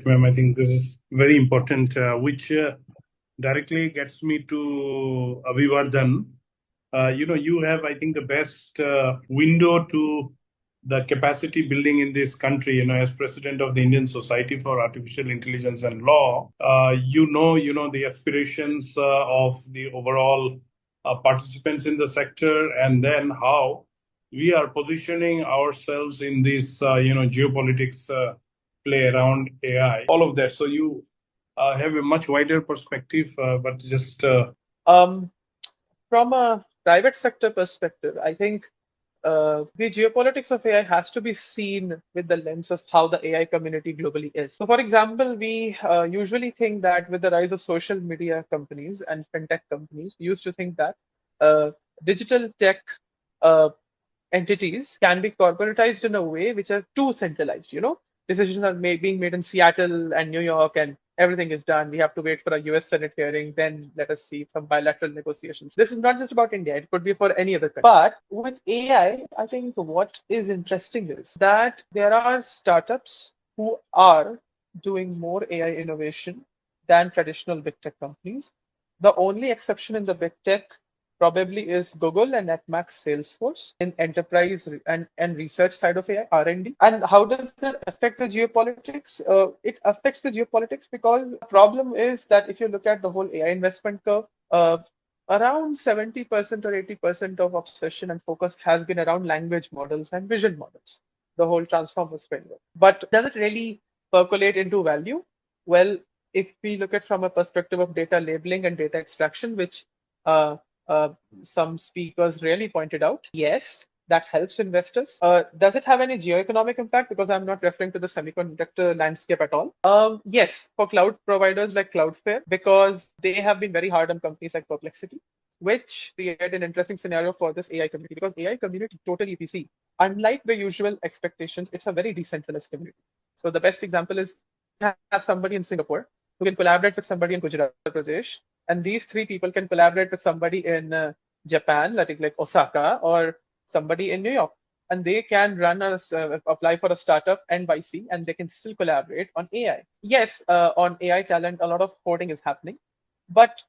Ma'am, I think this is very important, which directly gets me to Abhivardhan. You have, I think, the best window to the capacity building in this country. As president of the Indian Society for Artificial Intelligence and Law, the aspirations of the overall participants in the sector, and then how we are positioning ourselves in this, geopolitics play around AI, all of that. So you have a much wider perspective, but just Um, from a private sector perspective, I think the geopolitics of AI has to be seen with the lens of how the AI community globally is. So, for example, we usually think that with the rise of social media companies and fintech companies, we used to think that uh, digital tech uh, entities can be corporatized in a way which are too centralized. Decisions are being made in Seattle and New York, and everything is done. We have to wait for a US Senate hearing, then let us see some bilateral negotiations. This is not just about India, it could be for any other country. But with AI, I think what is interesting is that there are startups who are doing more AI innovation than traditional big tech companies. The only exception in the big tech probably is Google and at Max Salesforce in enterprise and research side of AI, R&D. And how does that affect the geopolitics? It affects the geopolitics because the problem is that if you look at the whole AI investment curve, around 70% or 80% of obsession and focus has been around language models and vision models, the whole Transformers framework. But does it really percolate into value? Well, if we look at from a perspective of data labeling and data extraction, which uh, uh, some speakers really pointed out. Yes, that helps investors. Does it have any geoeconomic impact? Because I'm not referring to the semiconductor landscape at all. Yes, for cloud providers like Cloudflare, because they have been very hard on companies like Perplexity, which create an interesting scenario for this AI community. Because AI community, totally EPC, unlike the usual expectations, it's a very decentralized community. So the best example is have somebody in Singapore who can collaborate with somebody in Gujarat Pradesh, and these three people can collaborate with somebody in Japan, like Osaka, or somebody in New York, and they can apply for a startup and YC, and they can still collaborate on AI. Yes, on AI talent, a lot of hoarding is happening, but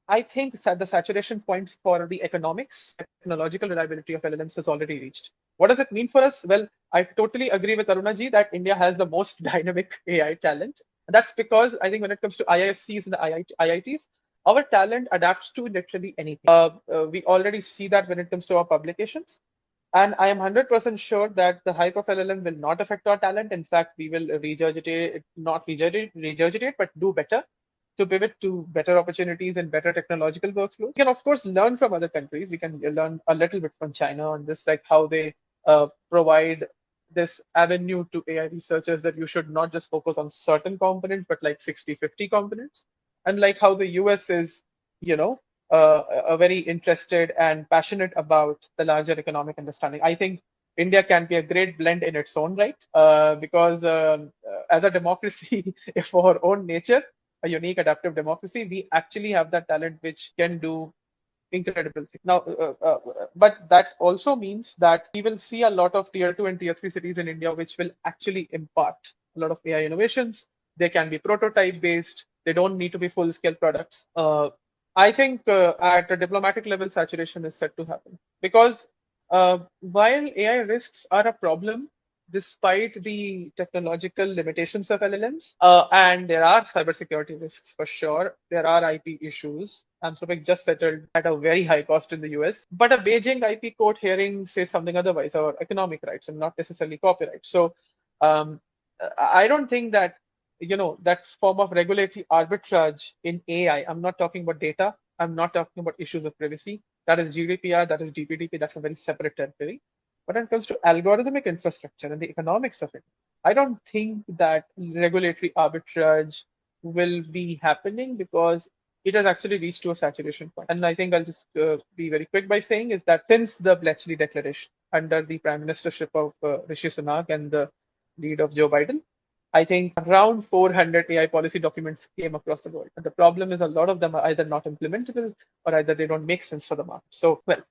I think the saturation point for the economics, technological reliability of LLMs has already reached. What does it mean for us? Well, I totally agree with Arunaji that India has the most dynamic AI talent. And that's because I think when it comes to IISCs and the IITs, our talent adapts to literally anything. We already see that when it comes to our publications. And I am 100% sure that the hype of LLM will not affect our talent. In fact, we will not regurgitate, but do better to pivot to better opportunities and better technological workflows. We can, of course, learn from other countries. We can learn a little bit from China on this, like how they provide this avenue to AI researchers that you should not just focus on certain components, but like 60-50 components. And like how the US is, very interested and passionate about the larger economic understanding. I think India can be a great blend in its own right, because as a democracy, for our own nature, a unique adaptive democracy, we actually have that talent which can do incredible things. Now, but that also means that we will see a lot of tier 2 and tier 3 cities in India which will actually impart a lot of AI innovations. They can be prototype based. They don't need to be full scale products. I think at a diplomatic level, saturation is set to happen because while AI risks are a problem, despite the technological limitations of LLMs, and there are cybersecurity risks for sure. There are IP issues. Anthropic just settled at a very high cost in the US, but a Beijing IP court hearing says something otherwise, or economic rights and not necessarily copyright. So um, I don't think that that form of regulatory arbitrage in AI. I'm not talking about data. I'm not talking about issues of privacy. That is GDPR. That is DPDP. That's a very separate territory. But when it comes to algorithmic infrastructure and the economics of it, I don't think that regulatory arbitrage will be happening because it has actually reached to a saturation point. And I think I'll just be very quick by saying is that since the Bletchley Declaration under the Prime Ministership of Rishi Sunak and the lead of Joe Biden, I think around 400 AI policy documents came across the world. And the problem is a lot of them are either not implementable or either they don't make sense for the market. So, well,